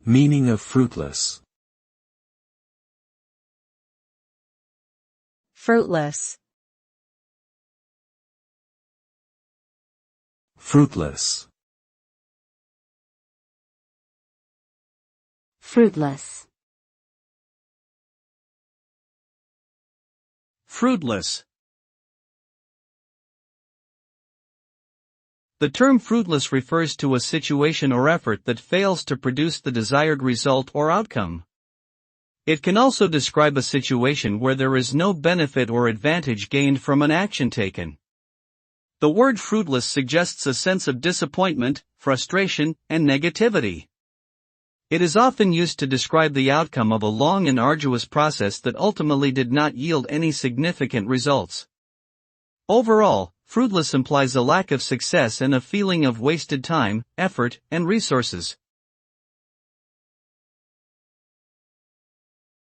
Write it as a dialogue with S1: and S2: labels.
S1: Meaning of fruitless.
S2: Fruitless.
S1: Fruitless.
S2: Fruitless.
S3: Fruitless. The term fruitless refers to a situation or effort that fails to produce the desired result or outcome. It can also describe a situation where there is no benefit or advantage gained from an action taken. The word fruitless suggests a sense of disappointment, frustration, and negativity. It is often used to describe the outcome of a long and arduous process that ultimately did not yield any significant results. Overall, fruitless implies a lack of success and a feeling of wasted time, effort, and resources.